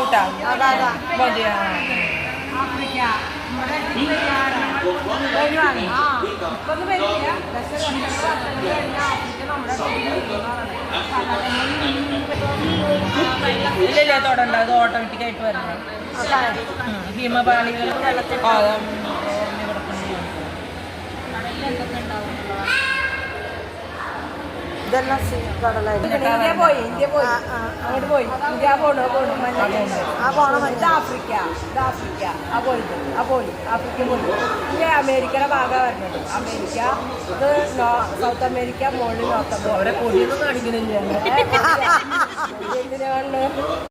Bhutan. Bagian. Afrika. Quando vedi ഇല്ല തൊടണ്ട അത് automatic ആയിട്ട് വരണം ഹിമപാളികൾ ഇതെല്ലാം ഇന്ത്യ പോയി അങ്ങോട്ട് പോയി ഇന്ത്യ പോണോ ആ പോണം ആഫ്രിക്ക ആ പോയി ആഫ്രിക്ക പോയി ഇനി അമേരിക്കയുടെ ഭാഗം വരുന്നത് അമേരിക്ക ഇത് സൗത്ത് അമേരിക്ക മുകളിൽ നോർത്ത് അവരെ പൊടിയൊന്നും കാണിക്കുന്നില്ല